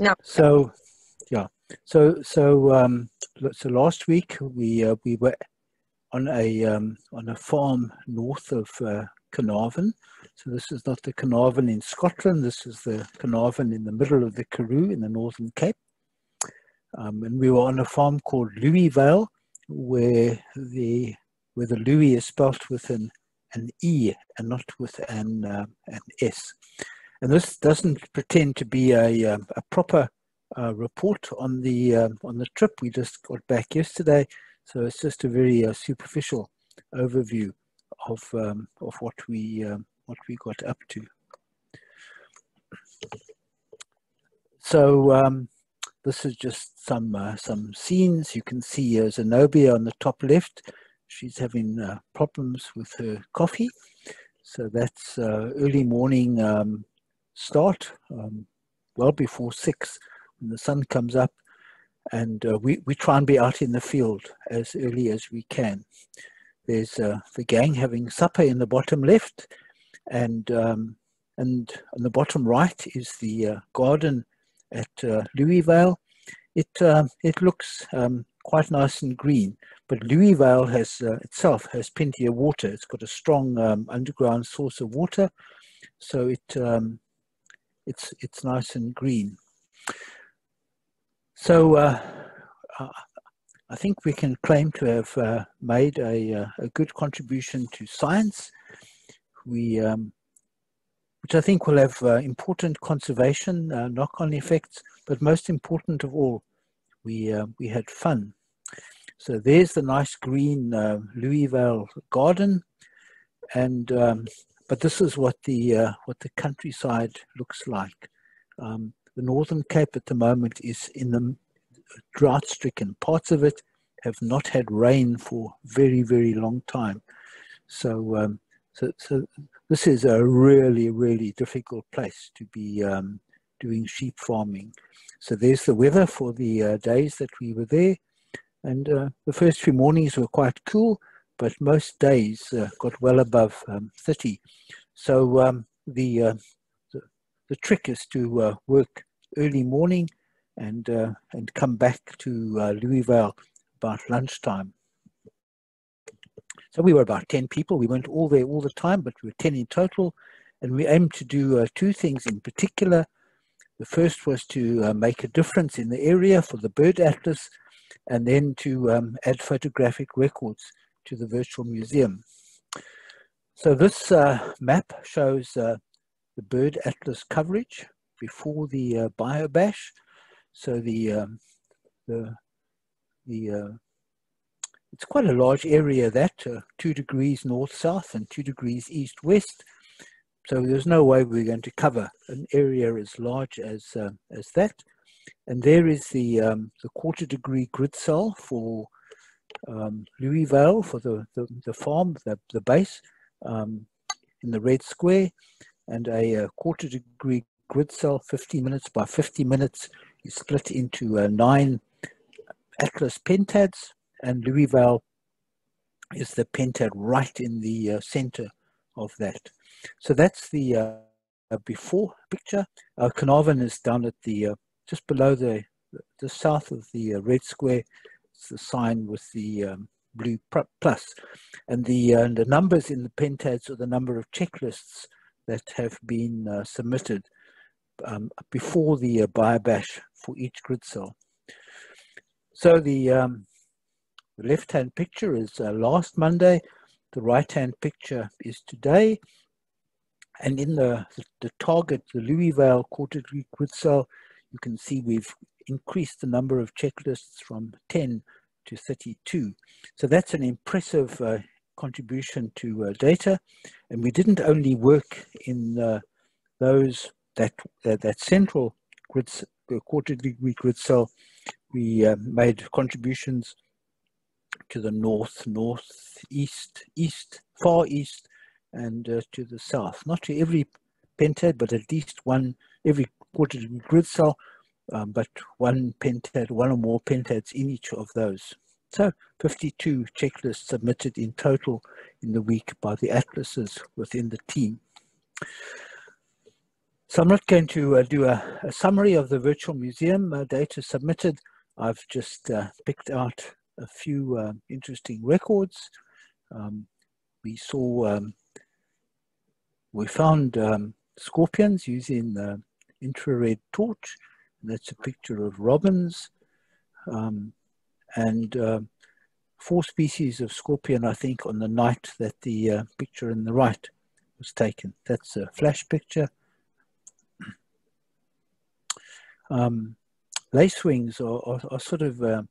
No. So, yeah. So last week we were on a farm north of Carnarvon. So this is not the Carnarvon in Scotland. This is the Carnarvon in the middle of the Karoo in the Northern Cape. And we were on a farm called Louievale, where the Louis is spelt with an E and not with an S. And this doesn't pretend to be a proper report on the trip. We just got back yesterday, so it's just a very superficial overview of what we got up to. So this is just some scenes. You can see Zenobia on the top left. She's having problems with her coffee, so that's early morning start, well before 6 when the sun comes up, and we try and be out in the field as early as we can. There's the gang having supper in the bottom left, and on the bottom right is the garden at Louievale. It looks quite nice and green, but Louievale has itself has plenty of water. It's got a strong underground source of water, so it's nice and green. So I think we can claim to have made a good contribution to science. Which I think will have important conservation knock-on effects, but most important of all, we had fun. So there's the nice green Louievale garden, and but this is what the countryside looks like. The Northern Cape at the moment is in the drought-stricken. Parts of it have not had rain for very, very long time. So so this is a really, really difficult place to be doing sheep farming. So there's the weather for the days that we were there. And the first few mornings were quite cool, but most days got well above 30. So the trick is to work early morning and come back to Louievale about lunchtime. So we were about 10 people. We weren't all there all the time, but we were 10 in total. And we aimed to do two things in particular. The first was to make a difference in the area for the bird atlas, and then to add photographic records to the virtual museum. So this map shows the bird atlas coverage before the BioBash. So it's quite a large area, that 2 degrees north-south and 2 degrees east-west. So there's no way we're going to cover an area as large as that. And there is the 1/4 degree grid cell for Louievale, for the farm, the base, in the red square, and a 1/4 degree grid cell, 50 minutes by 50 minutes, is split into 9 atlas pentads. And Louievale is the pentad right in the center of that. So that's the before picture. Carnarvon is down at the just below the south of the red square. It's the sign with the blue plus, and the numbers in the pentads are the number of checklists that have been submitted before the BioBash for each grid cell. So the left-hand picture is last Monday. The right-hand picture is today. And in the target, the Louievale 1/4 degree grid cell, you can see we've increased the number of checklists from 10 to 32. So that's an impressive contribution to data. And we didn't only work in that central grid, 1/4 degree grid cell. We made contributions to the north, northeast, east, far east, and to the south. Not to every pentad, but at least one, every 1/4 degree grid cell, but one pentad, one or more pentads in each of those. So 52 checklists submitted in total in the week by the atlases within the team. So I'm not going to do a summary of the virtual museum data submitted. I've just picked out a few interesting records. We found scorpions using the infrared torch. That's a picture of robins, and 4 species of scorpion, I think, on the night that the picture in the right was taken. That's a flash picture. Lacewings are sort of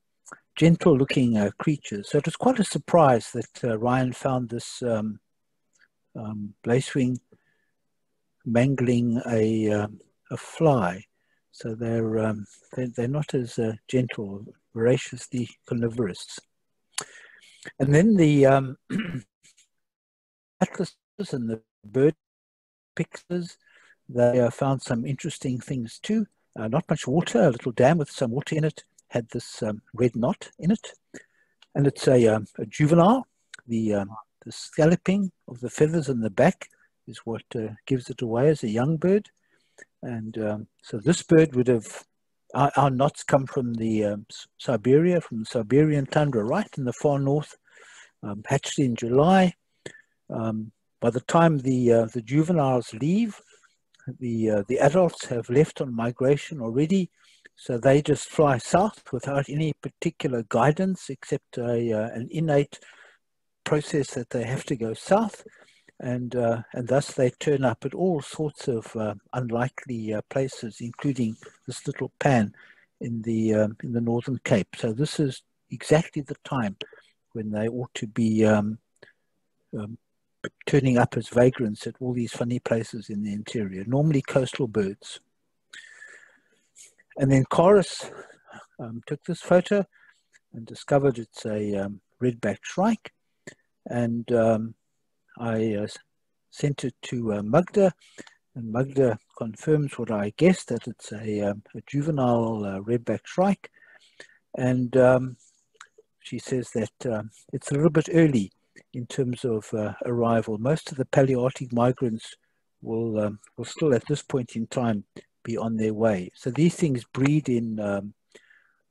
gentle looking creatures. So it was quite a surprise that Ryan found this lacewing mangling a fly. So they're not as gentle, voraciously carnivorous. And then the atlases and the bird pictures, they found some interesting things too. Not much water, a little dam with some water in it, had this red knot in it. And it's a juvenile. The scalloping of the feathers in the back is what gives it away as a young bird. And so this bird would have, our knots come from the Siberia, from the Siberian tundra, right in the far north, hatched in July. By the time the juveniles leave, the adults have left on migration already, so they just fly south without any particular guidance except an innate process that they have to go south, and thus they turn up at all sorts of unlikely places, including this little pan in the Northern Cape. So this is exactly the time when they ought to be turning up as vagrants at all these funny places in the interior, normally coastal birds. And then Chorus took this photo and discovered it's a red-backed shrike. And I sent it to Magda, and Magda confirms what I guessed, that it's a juvenile red-backed shrike. And she says that it's a little bit early in terms of arrival. Most of the Palearctic migrants will still at this point in time be on their way. So these things breed in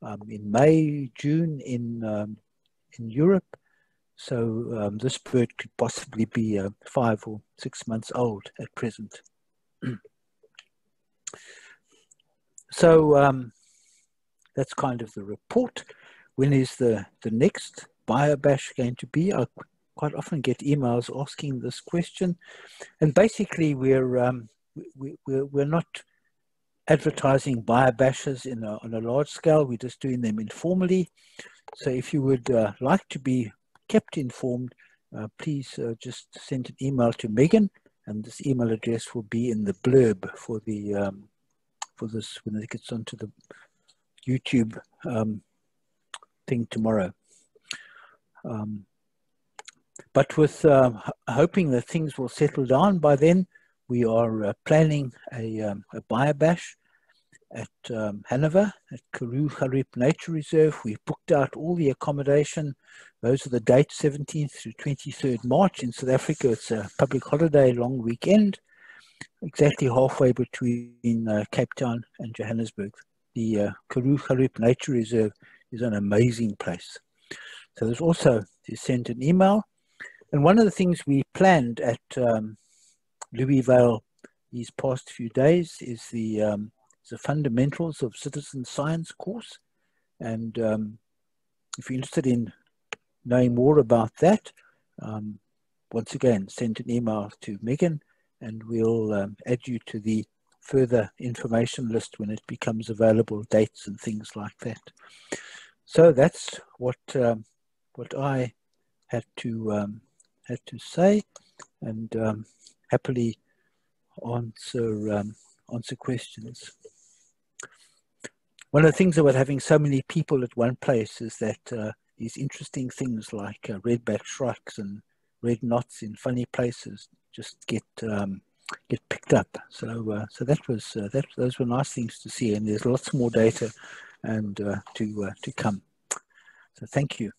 May, June in Europe. So this bird could possibly be 5 or 6 months old at present. So that's kind of the report. When is the next BioBash going to be? I quite often get emails asking this question, and basically we're not advertising BioBashes on a large scale. We're just doing them informally. So if you would like to be kept informed, please just send an email to Megan, and this email address will be in the blurb for the for this when it gets onto the YouTube thing tomorrow. But with hoping that things will settle down by then, we are planning a BioBash at Hanover, at Karoo Nature Reserve. We've booked out all the accommodation. Those are the dates, 17th to 23rd March. In South Africa, it's a public holiday, long weekend, exactly halfway between Cape Town and Johannesburg. The Karoo Nature Reserve is an amazing place. So there's also to send an email. And one of the things we planned at Louievale these past few days is the Fundamentals of Citizen Science course. And if you're interested in knowing more about that, once again, send an email to Megan, and we'll add you to the further information list when it becomes available, dates and things like that. So that's what I had to say, and happily answer questions. One of the things about having so many people at one place is that these interesting things like red-backed shrikes and red knots in funny places just get picked up. So so those were nice things to see, and there's lots more data and to come. So thank you.